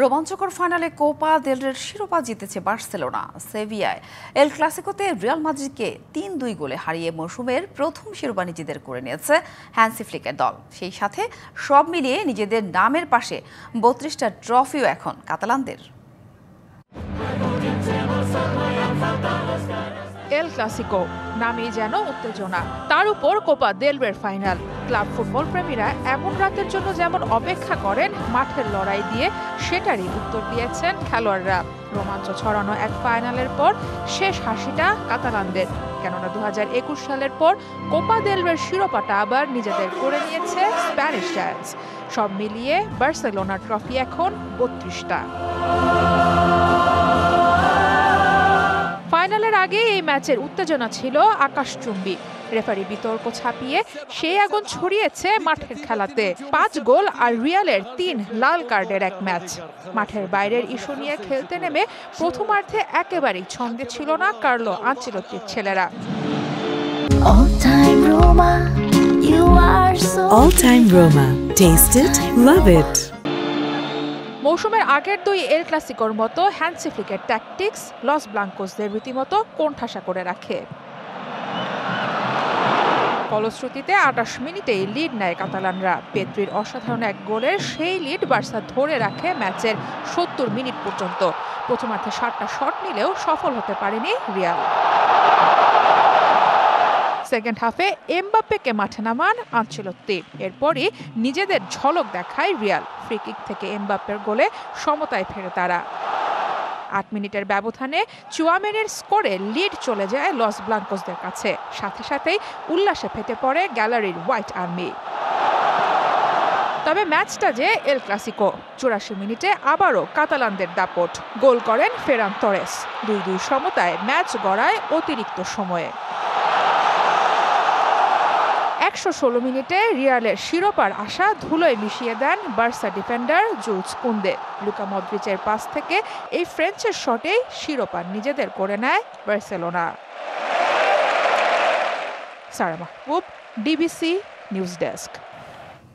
রোমাঞ্চকর ফাইনালে Copa del রের শিরোপা জিতেছে বার্সেলোনা। সেভিয়ায় এল ক্লাসিকোতে রিয়াল মাদ্রিদকে ৩-২ গোলে হারিয়ে মৌসুমের প্রথম শিরোপা নিজেদের করে নিয়েছে হ্যান্সি ফ্লিকের দল। সেই সাথে সব মিলিয়ে নিজেদের নামের পাশে ৩২টা ট্রফিও এখন কাতালানদের। এল ক্লাসিকো নামেই যেন উত্তেজনা, তার উপর কোপা দেল রের ফাইনাল। ক্লাব ফুটবল প্রেমীরা এমন রাতের জন্য যেমন অপেক্ষা করেন, মাঠের লড়াই দিয়ে সেটারই উত্তর দিয়েছেন খেলোয়াড়রা। রোমাঞ্চ ছড়ানো এক ফাইনালের পর শেষ হাসিটা কাতালানদের, কেননা ২০২১ সালের পর কোপা দেল রের শিরোপাটা আবার নিজেদের করে নিয়েছে স্প্যানিশ জায়ান্টস। সব মিলিয়ে বার্সেলোনার ট্রফি এখন ৩২টা। ফাইনালের আগে এই ম্যাচের উত্তেজনা ছিল আকাশচুম্বী। রেফারি বিতর্ক ছাপিয়ে সেই আগুন ছড়িয়েছে মাঠের খেলাতে। ৫ গোল আর রিয়ালের ৩ লাল কার্ডের এক ম্যাচ। মাঠের বাইরের ইস্যু নিয়ে খেলতে নেমে প্রথমার্ধে একেবারেই ছন্দে ছিল না কার্লো আনচেলত্তির ছেলেরা। All time Roma. Taste it, love it. মৌসুমের আগের দুই এল ক্লাসিকোর মতো হ্যান্সি ফ্লিকের ট্যাকটিক্স লস ব্লাঙ্কোসদের রীতিমতো কোণঠাসা করে রাখে। ফলশ্রুতিতে ২৮ মিনিটেই লিড নেয় কাতালানরা। পেদ্রির অসাধারণ এক গোলের সেই লিড বার্সা ধরে রাখে ম্যাচের ৭০ মিনিট পর্যন্ত। প্রথমার্ধে ৭টা শট নিলেও সফল হতে পারেনি রিয়াল। সেকেন্ড হাফে এমবাপ্পেকে মাঠে নামান আনচেলত্তি। এরপরই নিজেদের ঝলক দেখায় রিয়াল। ফ্রি কিক থেকে এমবাপ্পের গোলে সমতায় ফেরে তারা। ৮ মিনিটের ব্যবধানে চুয়ামেনির স্কোরে লিড চলে যায় লস ব্লাঙ্কোসদের কাছে। সাথে সাথেই উল্লাসে ফেটে পড়ে গ্যালারির হোয়াইট আর্মি। তবে ম্যাচটা যে এল ক্লাসিকো। ৮৪ মিনিটে আবারও কাতালানদের দাপট। গোল করেন ফেরান তোরেস। ২-২ সমতায় ম্যাচ গড়ায় অতিরিক্ত সময়ে। ১১৬ মিনিটে রিয়ালের শিরোপার আশা ধুলোয় মিশিয়ে দেন Barca defender Jules Kounde. Luka মদ্রিচের পাস থেকে এই ফ্রেঞ্চের শটেই শিরোপা নিজেদের করে নেয় Barcelona. Sara Mahbub, DBC news desk.